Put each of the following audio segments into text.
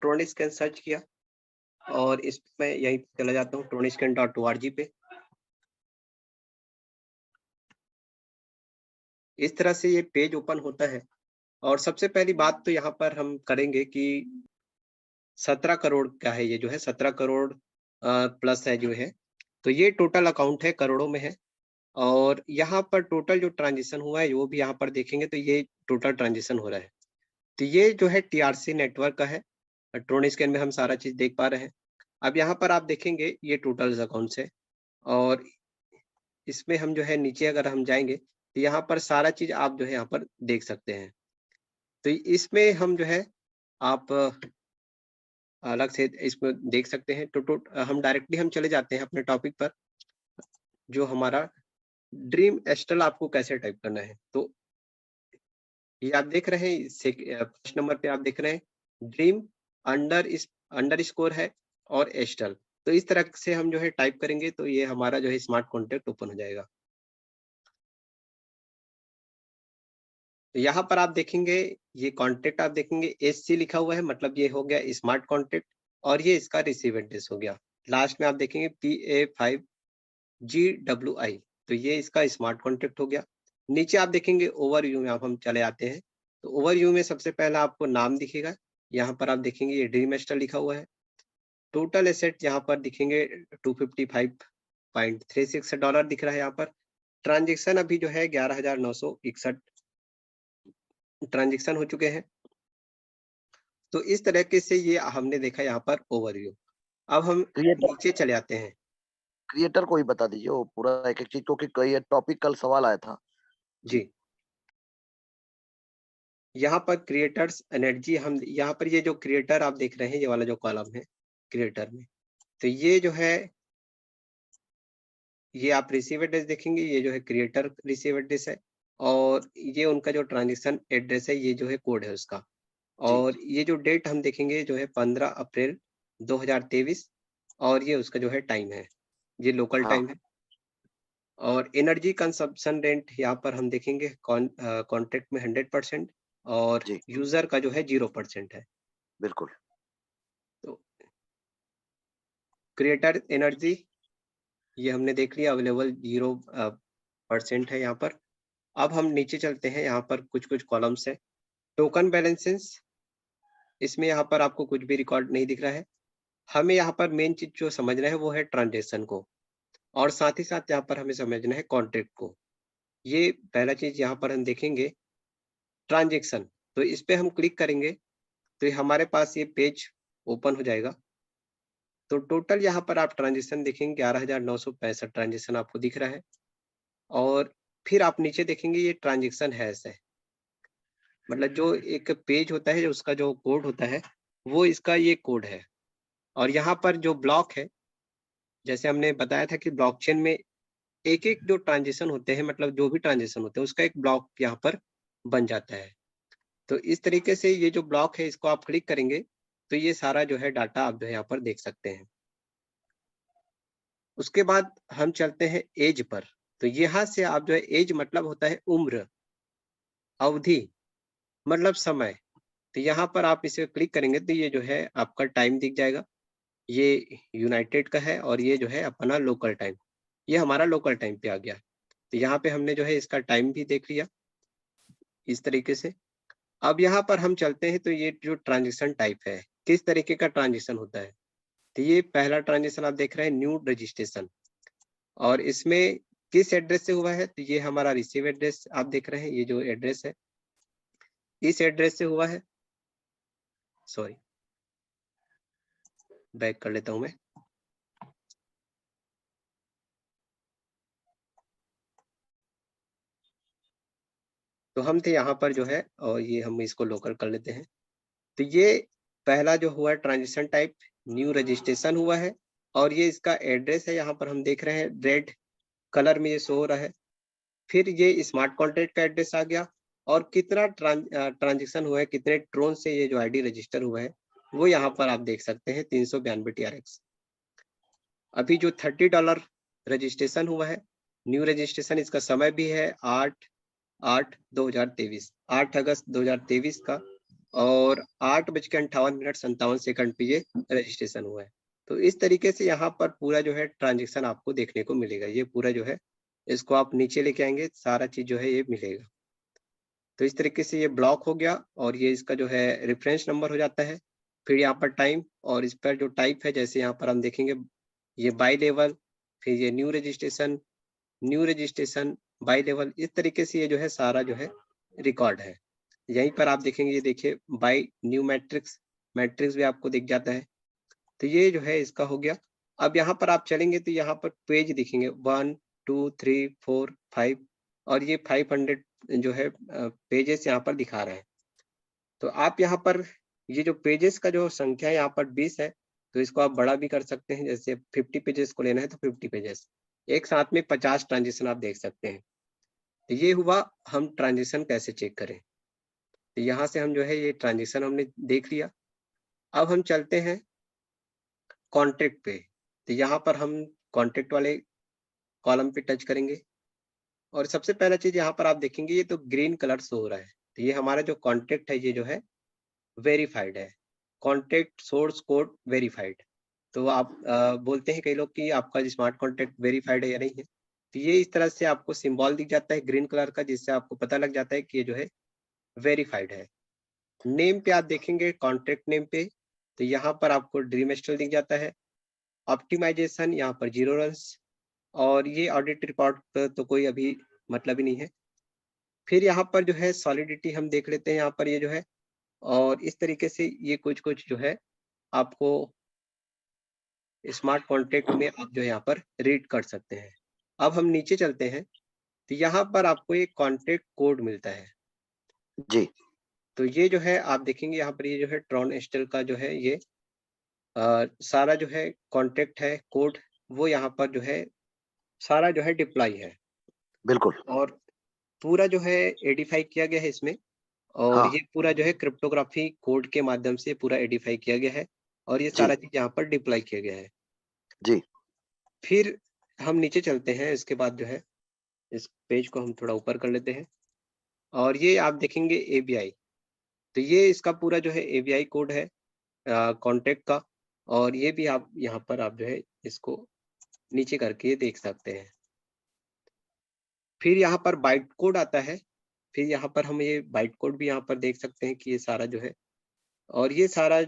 ट्रोनिस्कैन search किया और इस मैं यहीं चला जाता हूँ troniscan.org पे। इस तरह से ये पेज ओपन होता है और सबसे पहली बात तो यहाँ पर हम करेंगे कि 17 करोड़ का है, ये जो है 17 करोड़ प्लस है जो है। तो ये टोटल अकाउंट है, करोड़ों में है। और यहाँ पर टोटल जो ट्रांज़ैक्शन हुआ है वो भी यहाँ पर देखेंगे तो ये टोटल ट्रांज़ैक्शन हो रहा है। तो ये जो है टीआरसी नेटवर्क का है। ट्रोनिस्कैन में हम सारा चीज़ देख पा रहे हैं। अब यहाँ पर आप देखेंगे ये टोटल अकाउंट्स है और इसमें हम जो है नीचे अगर हम जाएँगे तो यहाँ पर सारा चीज़ आप जो है यहाँ पर देख सकते हैं। तो इसमें हम जो है आप अलग से इसमें देख सकते हैं। हम डायरेक्टली हम चले जाते हैं अपने टॉपिक पर, जो हमारा ड्रीम एस्टल आपको कैसे टाइप करना है। तो ये आप देख रहे हैं फर्स्ट नंबर पे आप देख रहे हैं ड्रीम अंडरस्कोर है और एस्टल। तो इस तरह से हम जो है टाइप करेंगे तो ये हमारा जो है स्मार्ट कॉन्टैक्ट ओपन हो जाएगा। तो यहाँ पर आप देखेंगे ये कॉन्टैक्ट आप देखेंगे एससी लिखा हुआ है, मतलब ये हो गया स्मार्ट कॉन्टैक्ट और ये इसका रिसीव एड्रेस हो गया। लास्ट में आप देखेंगे PA5GWI, तो ये इसका स्मार्ट कॉन्टैक्ट हो गया। नीचे आप देखेंगे ओवरव्यू में आप हम चले आते हैं। तो ओवरव्यू में सबसे पहला आपको नाम दिखेगा। यहाँ पर आप देखेंगे ये ड्रीम एस्टर लिखा हुआ है। टोटल एसेट यहाँ पर दिखेंगे 255.36 डॉलर दिख रहा है यहाँ पर। ट्रांजेक्शन अभी जो है 11,961 ट्रांजेक्शन हो चुके हैं। तो इस तरीके से ये हमने देखा यहाँ पर ओवरव्यू। अब हम क्रिएटर नीचे चले आते हैं। क्रिएटर को ही बता दीजिए वो पूरा एक-एक चीज़, क्योंकि कई टॉपिक कल सवाल आया था। जी। जी, यहाँ पर क्रिएटर्स एनर्जी हम यहाँ पर ये जो क्रिएटर आप देख रहे हैं, ये वाला जो कॉलम है क्रिएटर में, तो ये जो है ये आप रिसीव एड्रेस देखेंगे, ये जो है क्रिएटर रिसीव एड्रेस है और ये उनका जो ट्रांजेक्शन एड्रेस है, ये जो है कोड है उसका। जी। और ये जो डेट हम देखेंगे जो है 15 अप्रैल 2023 और ये उसका जो है टाइम है, ये लोकल हाँ। टाइम है। और एनर्जी कंजम्पशन रेट यहाँ पर हम देखेंगे कॉन्ट्रैक्ट में 100% और जी, यूजर का जो है 0% है। बिल्कुल। तो क्रिएटर एनर्जी ये हमने देख लिया, अवेलेबल 0% है यहाँ पर। अब हम नीचे चलते हैं, यहाँ पर कुछ-कुछ कॉलम्स है। टोकन बैलेंसेस, इसमें यहाँ पर आपको कुछ भी रिकॉर्ड नहीं दिख रहा है। हमें यहाँ पर मेन चीज़ जो समझना है वो है ट्रांज़ैक्शन को और साथ ही साथ यहाँ पर हमें समझना है कॉन्ट्रैक्ट को। ये पहला चीज़ यहाँ पर हम देखेंगे ट्रांज़ैक्शन, तो इस पे हम क्लिक करेंगे तो ये हमारे पास ये पेज ओपन हो जाएगा। तो टोटल यहाँ पर आप ट्रांज़ैक्शन देखेंगे 11,965 ट्रांज़ैक्शन आपको दिख रहा है और फिर आप नीचे देखेंगे ये ट्रांज़ैक्शन हैश है। मतलब जो एक पेज होता है, उसका जो कोड होता है, वो इसका ये कोड है। और यहाँ पर जो ब्लॉक है, जैसे हमने बताया था कि ब्लॉकचेन में एक-एक जो ट्रांज़िशन होते हैं, मतलब जो भी ट्रांज़िशन होते हैं, उसका एक ब्लॉक यहाँ पर बन जाता है। तो इस तरीके से ये जो ब्लॉक है, इसको आप क्लिक करेंगे, तो ये सारा जो है डाटा आप जो है यहाँ पर देख सकते हैं। उसके बाद हम चलते हैं ऐज पर। तो यहाँ से आप जो है ऐज मतलब होता है उम्र, अवधि मतलब समय। तो यहाँ पर आप इसे क्लिक करेंगे तो ये जो है आपका टाइम दिख जाएगा। ये यूनाइटेड का है और ये जो है अपना लोकल टाइम। ये हमारा लोकल टाइम पे आ गया। तो यहाँ पे हमने जो है इसका टाइम भी देख लिया इस तरीके से। अब यहाँ पर हम चलते हैं तो ये जो ट्रांज़ैक्शन टाइप है, किस तरीके का ट्रांज़ैक्शन होता है। तो ये पहला ट्रांज़ैक्शन आप देख रहे हैं न्यू रजिस्ट्रेशन और इसमें किस एड्रेस से हुआ है, तो ये हमारा रिसीव एड्रेस आप देख रहे हैं, ये जो एड्रेस है, इस एड्रेस से हुआ है। सॉरी, बैक कर लेता हूँ मैं। तो हम थे यहाँ पर जो है और ये हम इसको लोकल कर लेते हैं। तो ये पहला जो हुआ ट्रांज़िशन टाइप न्यू रजिस्ट्रेशन हुआ है और ये इसका एड्रेस है, यहाँ पर हम देख रहे हैं रेड कलर में ये शो हो रहा है। फिर ये स्मार्ट कॉन्ट्रैक्ट का एड्रेस आ गया और कितना ट्रांज़ैक्शन हुआ है, कितने ट्रोन से ये जो आईडी रजिस्टर हुआ है, वो यहाँ पर आप देख सकते हैं 392 TRX। अभी जो $30 रजिस्ट्रेशन हुआ है, न्यू रजिस्ट्रेशन, इसका समय भी है 8/8/2023, 8 अगस्त 2023 का और 8:58 पे ये रजिस्ट्रेशन हुआ है। तो इस तरीके से यहाँ पर पूरा जो है ट्रांज़ैक्शन आपको देखने को मिलेगा। ये पूरा जो है इसको आप नीचे लेके आएँगे, सारा चीज़ जो है ये मिलेगा। तो इस तरीके से ये ब्लॉक हो गया और ये इसका जो है रेफ़रेंस नंबर हो जाता है। फिर यहाँ पर टाइम और इस पर जो टाइप है, जैसे यहाँ पर हम देखेंगे ये बाय लेवल, फिर ये न्यू रजिस्ट्रेशन, बाय लेवल, इस तरीके से ये जो है सारा जो है रिकॉर्ड है। यहीं पर आप देखेंगे, ये देखिए बाय न्यू मैट्रिक्स, मैट्रिक्स भी आपको दिख जाता है। तो ये जो है इसका हो गया। अब यहाँ पर आप चलेंगे तो यहाँ पर पेज दिखेंगे 1, 2, 3, 4, 5 और ये 500 जो है पेजेस यहाँ पर दिखा रहे हैं। तो आप यहाँ पर ये जो पेजेस का जो संख्या है यहाँ पर 20 है, तो इसको आप बड़ा भी कर सकते हैं। जैसे 50 पेजेस को लेना है तो 50 पेजेस। एक साथ में 50 ट्रांज़ैक्शन आप देख सकते हैं। तो ये हुआ, हम ट्रांज़ैक्शन कैसे चेक करें। तो यहाँ से हम जो है ये ट्रांज़ैक्शन हमने देख लिया। अब हम चलते हैं कॉन्टैक्ट पे। तो यहाँ पर हम कॉन्टैक्ट वाले कॉलम पे टच करेंगे और सबसे पहला चीज़ यहाँ पर आप देखेंगे, ये तो ग्रीन कलर शो हो रहा है। तो ये हमारा जो कॉन्टैक्ट है ये जो है वेरिफाइड है। Contact source code verified. तो आप बोलते हैं कई लोग कि आपका स्मार्ट कॉन्टैक्ट वेरिफाइड है या नहीं है। तो ये इस तरह से आपको सिंबल दिख जाता है ग्रीन कलर का, जिससे आपको पता लग जाता है कि ये जो है वेरिफाइड है। नेम पे आप देखेंगे कॉन्टैक्ट नेम पे, तो यहाँ पर आपको ड्रीम स्टाइल दिख जाता है। ऑप्टिमाइजेशन यहाँ पर 0 रन्स और ये ऑडिट रिपोर्ट का तो कोई अभी मतलब ही नहीं है। फिर यहाँ पर जो है सॉलिडिटी हम देख लेते हैं यहाँ पर ये जो है, और इस तरीके से ये कुछ-कुछ जो है आपको स्मार्ट कॉन्ट्रैक्ट में आप जो है यहाँ पर रीड कर सकते हैं। अब हम नीचे चलते हैं, तो यहाँ पर आपको एक कॉन्ट्रैक्ट कोड मिलता है। जी, तो ये जो है आप देखेंगे यहाँ पर ये जो है ट्रॉन एस्टेल का जो है ये सारा जो है कॉन्ट्रैक्ट है कोड, वो यहाँ पर जो है सारा जो है डिप्लॉय है बिल्कुल। और पूरा जो है एडिफाई किया गया है इसमें। और हाँ, ये पूरा जो है क्रिप्टोग्राफी कोड के माध्यम से पूरा एडिफाई किया गया है और ये जी, सारा चीज़ यहाँ पर डिप्लॉय किया गया है। जी। फिर हम नीचे चलते हैं, इसके बाद जो है इस पेज को हम थोड़ा ऊपर कर लेते हैं और ये आप देखेंगे एबीआई। तो ये इसका पूरा जो है एबीआई कोड है कॉन्टैक्ट का, और ये भी आप यहाँ पर आप जो है इसको नीचे करके देख सकते हैं। फिर यहाँ पर बाइट कोड आता है, फिर यहाँ पर हम ये बाइट कोड भी यहाँ पर देख सकते हैं कि ये सारा जो है, और ये सारा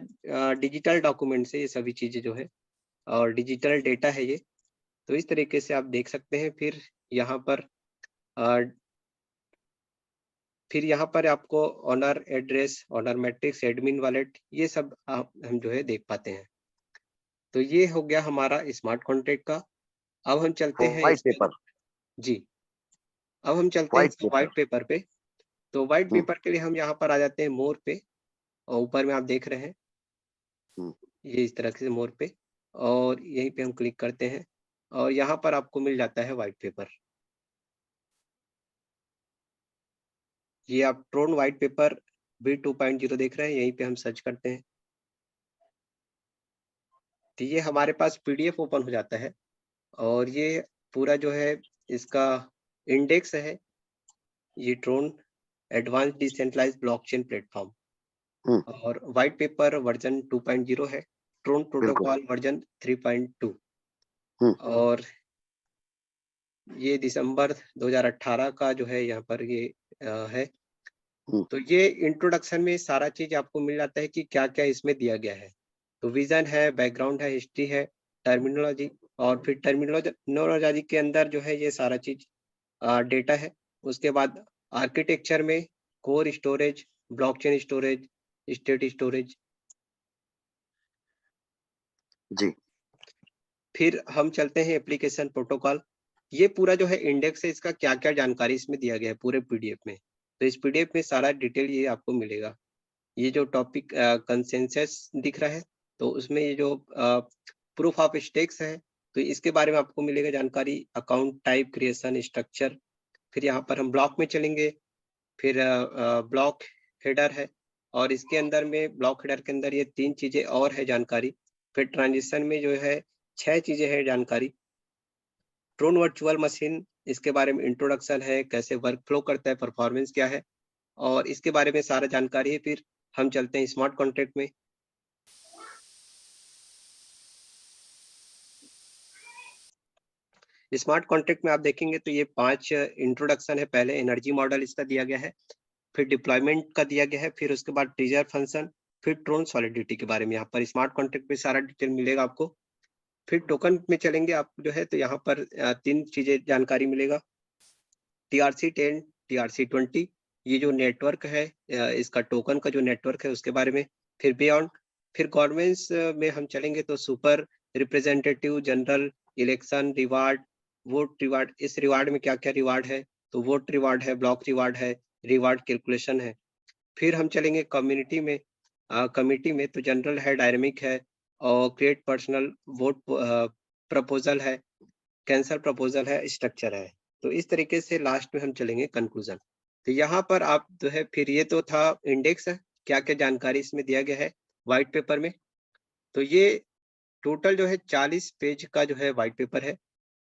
डिजिटल डॉक्यूमेंट से ये सभी चीज़ें जो है और डिजिटल डेटा है ये। तो इस तरीके से आप देख सकते हैं। यहाँ पर अ, फिर यहाँ पर आपको owner address, owner matrix, admin wallet, ये सब आप हम जो है देख पाते हैं। तो ये हो गया हमारा स्मार्ट कॉन्ट्रैक्ट का। अब हम चलते हैं व्हाइट इसके, पेपर, जी, अब हम चलते हैं व्हाइट इसके पेपर। व्हाइट पेपर पे। तो व्हाइट हुँ, पेपर के लिए हम यहाँ पर आ जाते हैं मोर पे, और ऊपर में आप देख रहे हैं हुँ। ये इस तरह से मोर पे, और यहीं पे हम क्लिक करते हैं और यहाँ पर आपको मिल जाता है व्हाइट पेपर। ये आप ट्रोन व्हाइट पेपर V 2.0 देख रहे हैं, यहीं पे हम सर्च करते हैं। तो ये हमारे पास पीडीएफ ओपन हो जाता है और ये पूरा जो है इसका इंडेक्स है, ये Tron advance decentralised blockchain platform, हुँ, और व्हाइट पेपर वर्जन 2.0 है, ट्रोन बिल्कुल। प्रोटोकॉल वर्जन 3.2, हुँ, और ये दिसंबर 2018 का जो है यहाँ पर ये है। हुँ, तो ये इंट्रोडक्शन में सारा चीज़ आपको मिल जाता है कि क्या-क्या इसमें दिया गया है। तो विज़न है, बैकग्राउंड है, हिस्ट्री है, टर्मिनोलॉजी, और फिर टर्मिनोलॉजी के अंदर जो है ये सारा चीज़ डेटा है। उसके बाद आर्किटेक्चर में core storage, blockchain storage, state storage. जी, फिर हम चलते हैं एप्लीकेशन प्रोटोकॉल। ये पूरा जो है इंडेक्स है, इसका क्या-क्या जानकारी इसमें दिया गया है पूरे पीडीएफ में। तो इस पीडीएफ में सारा डिटेल ये आपको मिलेगा। ये जो टॉपिक कंसेंसस दिख रहा है, तो उसमें ये जो प्रूफ ऑफ स्टेक्स है, तो इसके बारे में आपको मिलेगा जानकारी, अकाउंट टाइप, क्रिएशन, स्ट्रक्चर। फिर यहाँ पर हम ब्लॉक में चलेंगे, फिर ब्लॉक हेडर है, और इसके अंदर में ब्लॉक हेडर के अंदर ये 3 चीज़ें और है जानकारी। फिर ट्रांज़िशन में जो है 6 चीज़ें हैं जानकारी। ट्रोन वर्चुअल मशीन, इसके बारे में इंट्रोडक्शन है, कैसे वर्क फ्लो करता है, परफॉर्मेंस क्या है, और इसके बारे में सारा जानकारी है। फिर हम चलते हैं स्मार्ट कॉन्ट्रैक्ट में। स्मार्ट कॉन्ट्रैक्ट में आप देखेंगे तो ये 5 इंट्रोडक्शन है। पहले एनर्जी मॉडल इसका दिया गया है, फिर डिप्लॉयमेंट का दिया गया है, फिर उसके बाद ट्रिगर फंक्शन, फिर ट्रोन सॉलिडिटी के बारे में यहाँ पर स्मार्ट कॉन्ट्रैक्ट में सारा डिटेल मिलेगा आपको। फिर टोकन में चलेंगे आप जो है तो यहाँ पर 3 चीजें जानकारी मिलेगा। TRC10, TRC20, ये जो नेटवर्क है इसका टोकन का जो नेटवर्क है उसके बारे में। फिर बियॉन्ड, फिर गवर्नमेंट्स में हम चलेंगे तो super representative, general election, reward, vote reward. इस रिवार्ड में क्या क्या रिवार्ड है, तो वोट रिवार्ड है, ब्लॉक रिवार्ड है, रिवार्ड कैलकुलेशन है। फिर हम चलेंगे कम्युनिटी में। कमिटी में तो जनरल है, डायनेमिक है, और क्रिएट पर्सनल वोट प्रपोजल है, कैंसर प्रपोजल है, स्ट्रक्चर है। तो इस तरीके से लास्ट में हम चलेंगे कंक्लूजन। तो यहाँ पर आप जो है, फिर ये तो था इंडेक्स है, क्या क्या जानकारी इसमें दिया गया है व्हाइट पेपर में। तो ये टोटल जो है 40 पेज का जो है व्हाइट पेपर है,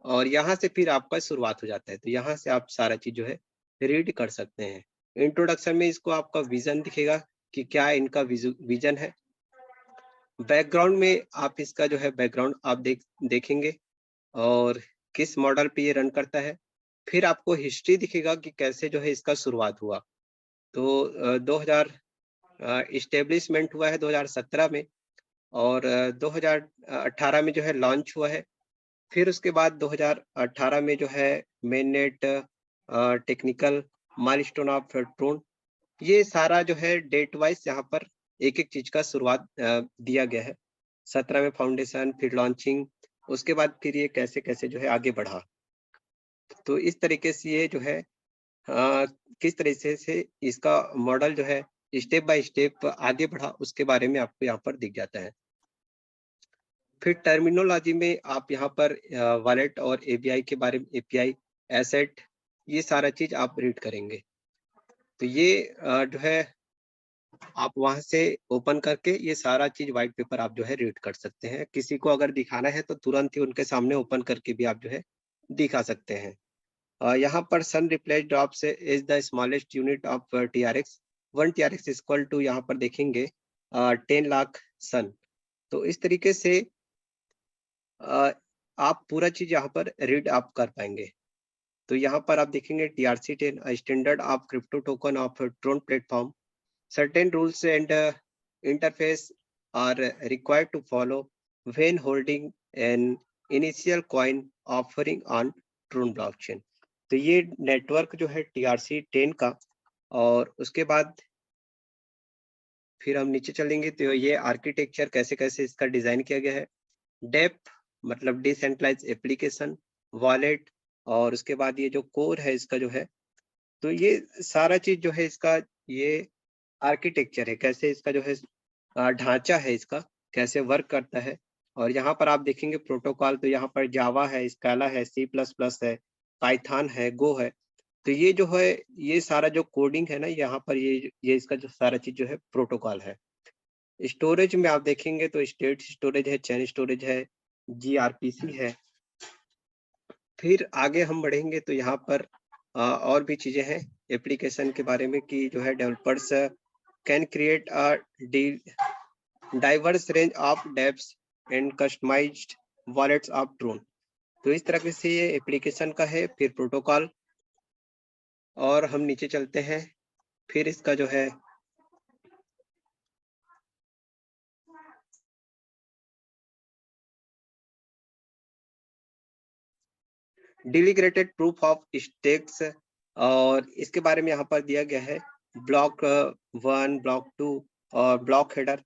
और यहाँ से फिर आपका शुरुआत हो जाता है। तो यहाँ से आप सारा चीज जो है रीड कर सकते हैं। इंट्रोडक्शन में इसको आपका विजन दिखेगा कि क्या इनका विजन है। बैकग्राउंड में आप इसका जो है बैकग्राउंड आप देखेंगे, और किस मॉडल पे ये रन करता है। फिर आपको हिस्ट्री दिखेगा कि कैसे जो है इसका शुरुआत हुआ। तो 2000 इस्टेब्लिशमेंट हुआ है 2017 में, और 2018 में जो है लॉन्च हुआ है। फिर उसके बाद 2018 में जो है mainnet technical milestone of Tron, ये सारा जो है डेट वाइज यहाँ पर एक-एक चीज का शुरुआत दिया गया है। 17 में फाउंडेशन, फिर लॉन्चिंग, उसके बाद फिर ये कैसे-कैसे जो है आगे बढ़ा। तो इस तरीके से ये जो है किस तरीके से इसका मॉडल जो है स्टेप बाय स्टेप आगे बढ़ा, उसके बारे में आपको यहाँ पर दिख जाता है। फिर टर्मिनोलॉजी में आप यहाँ पर वॉलेट और एपीआई के बारे में, एपीआई, एसेट, ये सारा चीज आप रीड करेंगे। तो ये जो है आप वहां से ओपन करके ये सारा चीज व्हाइट पेपर आप जो है रीड कर सकते हैं। किसी को अगर दिखाना है तो तुरंत ही उनके सामने ओपन करके भी आप जो है दिखा सकते हैं। यहाँ पर सन रिप्लेस ड्रॉप से is the smallest unit of TRX। 1 TRX equal to यहाँ पर देखेंगे 10 लाख सन। तो इस तरीके से आप पूरा चीज यहाँ पर रीड आप कर पाएंगे। तो यहाँ पर आप देखेंगे TRC10 standard of crypto token of Tron platform. Certain rules and interface are required to follow when holding an initial coin offering on Tron blockchain। तो ये नेटवर्क जो है TRC10 का, और उसके बाद फिर हम नीचे चलेंगे तो ये आर्किटेक्चर कैसे-कैसे इसका डिजाइन किया गया है। डेप मतलब डिसेंट्रलाइज एप्लीकेशन, वॉलेट, और उसके बाद ये जो कोर है इसका जो है, तो ये सारा चीज जो है इसका ये आर्किटेक्चर है, कैसे इसका जो है ढांचा है इसका, कैसे वर्क करता है। और यहाँ पर आप देखेंगे प्रोटोकॉल, तो यहाँ पर जावा है, स्काला है, C++ है, पाइथन है, गो है। तो ये जो है ये सारा जो कोडिंग है ना, यहाँ पर ये इसका जो सारा चीज जो है प्रोटोकॉल है। स्टोरेज में आप देखेंगे तो स्टेट स्टोरेज है, चैन स्टोरेज है, GRPC है। फिर आगे हम बढ़ेंगे तो यहाँ पर और भी चीजें हैं एप्लीकेशन के बारे में, कि जो है developers can create diverse range of dApps and customized wallets of Tron। तो इस तरह से ये एप्लीकेशन का है। फिर प्रोटोकॉल, और हम नीचे चलते हैं, फिर इसका जो है डेलीगेटेड प्रूफ ऑफ स्टेक्स, और इसके बारे में यहाँ पर दिया गया है ब्लॉक 1, ब्लॉक 2 और ब्लॉक हेडर।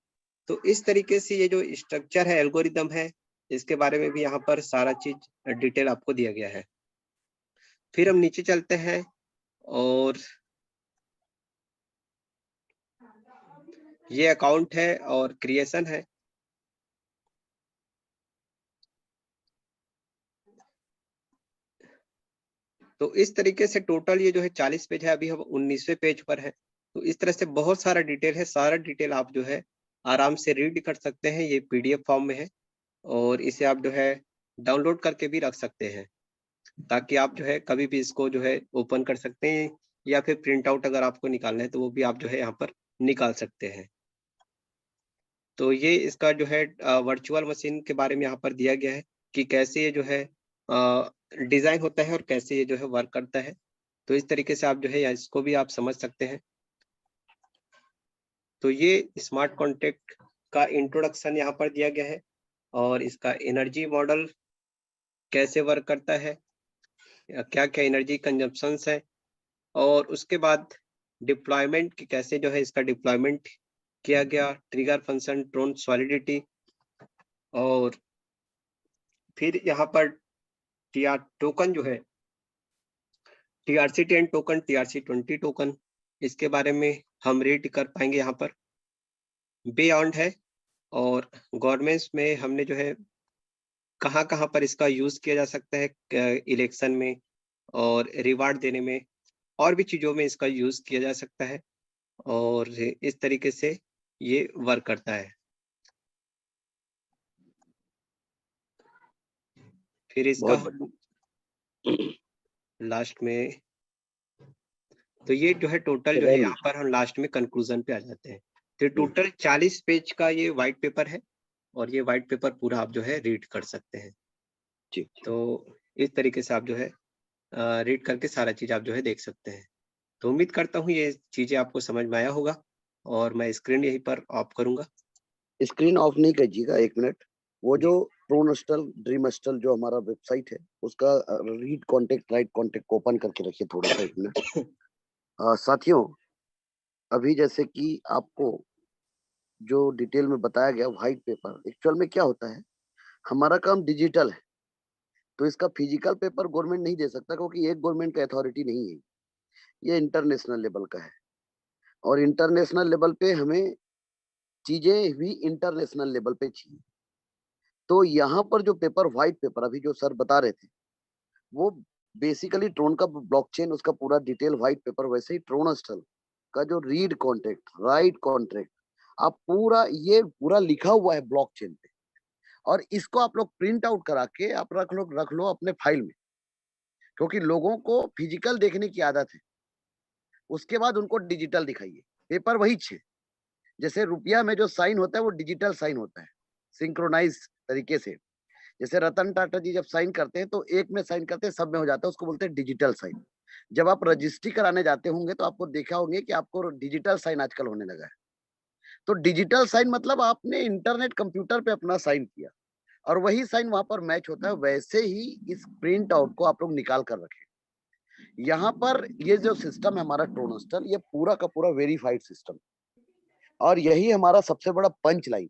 तो इस तरीके से ये जो स्ट्रक्चर है, एल्गोरिदम है, इसके बारे में भी यहाँ पर सारा चीज डिटेल आपको दिया गया है। फिर हम नीचे चलते हैं, और ये अकाउंट है और क्रिएशन है। तो इस तरीके से टोटल ये जो है 40 पेज है, अभी हम 19वें पेज पर है। तो इस तरह से बहुत सारा डिटेल है, सारा डिटेल आप जो है आराम से रीड कर सकते हैं। ये PDF फॉर्म में है, और इसे आप जो है डाउनलोड करके भी रख सकते हैं, ताकि आप जो है कभी भी इसको जो है ओपन कर सकते हैं, या फिर प्रिंट आउट अगर आपको निकालना है तो वो भी आप जो है यहाँ पर निकाल सकते हैं। तो ये इसका जो है वर्चुअल मशीन के बारे में यहाँ पर दिया गया है कि कैसे ये जो है डिज़ाइन होता है और कैसे ये जो है वर्क करता है। तो इस तरीके से आप जो है इसको भी आप समझ सकते हैं। तो ये स्मार्ट कॉन्ट्रैक्ट का इंट्रोडक्शन यहाँ पर दिया गया है और इसका एनर्जी मॉडल कैसे वर्क करता है, क्या-क्या एनर्जी कंजम्पशंस है और उसके बाद डिप्लॉयमेंट कि कैसे जो है इसका डिप्लॉयमेंट किया गया, ट्रिगर फंक्शन, ट्रोन सॉलिडिटी और फिर यहाँ पर टीआर टोकन जो है, TRC10 टोकन, TRC20 टोकन, इसके बारे में हम रीड कर पाएँगे यहाँ पर। बियॉन्ड है और गवर्नमेंट्स में हमने जो है कहाँ-कहाँ पर इसका यूज़ किया जा सकता है इलेक्शन में और रिवार्ड देने में, और भी चीज़ों में इसका यूज़ किया जा सकता है और इस तरीके से ये वर्क करता है। फिर इसका बहुत बढ़िया। हम लास्ट में तो ये जो है टोटल जो है सेकंड यहाँ पर हम लास्ट में कंक्लूज़न पे आ जाते हैं। तो हुँ, टोटल 40 पेज का ये व्हाइट पेपर है और ये व्हाइट पेपर पूरा आप जो है रीड कर सकते हैं। जी। तो इस तरीके से आप जो है रीड करके सारा चीज़ आप जो है देख सकते हैं। तो उम्मीद करता हूँ ये चीज़ें आपको समझ में आया होगा और मैं स्क्रीन यहीं पर ऑफ करूँगा। स्क्रीन ऑफ नहीं कीजिएगा 1 मिनट। वो जी, जो प्रोनस्टल, ड्रीमस्टल जो हमारा वेबसाइट है, उसका रीड कॉन्टेक्ट, राइट कॉन्टेक्ट को ओपन करके रखिए थोड़ा-सा 1 मिनट। साथियों, अभी जैसे कि आपको जो डिटेल में बताया गया व्हाइट पेपर, एक्चुअल में क्या होता है, हमारा काम डिजिटल है, तो इसका फिजिकल पेपर गवर्नमेंट नहीं दे सकता क्योंकि एक गवर्नमेंट का अथॉरिटी नहीं है, ये इंटरनेशनल लेवल का है और इंटरनेशनल लेवल पे हमें चीज़ें भी इंटरनेशनल लेवल पे चाहिए। तो यहाँ पर जो पेपर व्हाइट पेपर अभी जो सर बता रहे थे, वो बेसिकली ट्रोन का ब्लॉकचेन उसका पूरा डिटेल व्हाइट पेपर वैसे ही ट्रोनस्टल का जो रीड कॉन्ट्रैक्ट, राइट कॉन्ट्रैक्ट आप पूरा ये पूरा लिखा हुआ है ब्लॉकचेन पे और इसको आप लोग प्रिंट आउट करा के आप रख लो अपने फाइल में क्योंकि लोगों को फिजिकल देखने की आदत है। उसके बाद उनको डिजिटल दिखाइए। पेपर वही छे जैसे रुपया में जो साइन होता है वो डिजिटल साइन होता है, सिंक्रोनाइज़ तरीके से। जैसे रतन टाटा जी जब साइन करते हैं तो एक में साइन करते हैं सब में हो जाता है उसको बोलते हैं डिजिटल साइन। जब आप रजिस्ट्री कराने जाते होंगे तो आपको देखा होंगे कि आपको डिजिटल साइन आजकल होने लगा है। तो डिजिटल साइन मतलब आपने इंटरनेट कंप्यूटर पे अपना साइन किया और वही साइन वहां पर मैच होता है वैसे ही इस प्रिंट आउट को आप लोग निकाल कर रखें। यहाँ पर ये जो सिस्टम है हमारा ट्रोनस्टर ये पूरा का पूरा वेरीफाइड सिस्टम और यही हमारा सबसे बड़ा पंच लाइन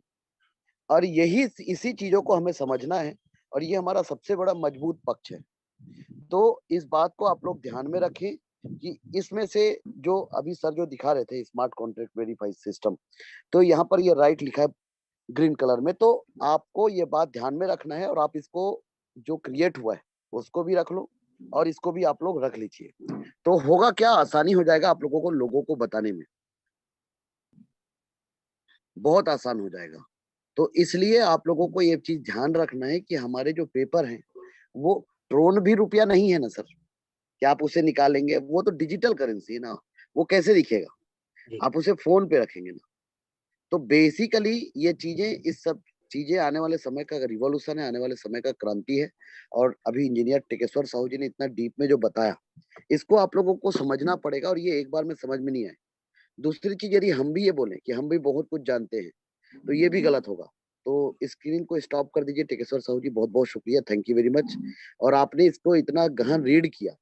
और यही इसी चीजों को हमें समझना है और ये हमारा सबसे बड़ा मजबूत पक्ष है। तो इस बात को आप लोग ध्यान में रखें कि इसमें से जो अभी सर जो दिखा रहे थे स्मार्ट कॉन्ट्रैक्ट वेरीफाइड सिस्टम, तो यहाँ पर ये राइट लिखा है ग्रीन कलर में, तो आपको ये बात ध्यान में रखना है और आप इसको जो क्रिएट हुआ है उसको भी रख लो और इसको भी आप लोग रख लीजिए। तो होगा क्या आसानी हो जाएगा आप लोगों को लोगों को बताने में, बहुत आसान हो जाएगा। तो इसलिए आप लोगों को ये चीज़ ध्यान रखना है कि हमारे जो पेपर हैं, वो ट्रोन भी रुपया नहीं है ना सर, कि आप उसे निकालेंगे, वो तो डिजिटल करेंसी है ना, वो कैसे दिखेगा? जी, आप उसे फ़ोन पे रखेंगे ना। तो बेसिकली ये चीज़ें इस सब चीज़ें आने वाले समय का रिवॉल्यूशन है, आने वाले समय का क्रांति है और अभी इंजीनियर टेकेश्वर साहू जी ने इतना डीप में जो बताया, इसको आप लोगों को समझना पड़ेगा और ये एक बार में समझ में नहीं आए। दूसरी चीज़ यदि हम भी ये बोलें कि हम भी बहुत कुछ जानते हैं, तो ये भी गलत होगा। तो स्क्रीन को स्टॉप कर दीजिए टेकेश्वर साहू जी बहुत-बहुत शुक्रिया, थैंक यू वेरी मच और आपने इसको इतना गहन रीड किया।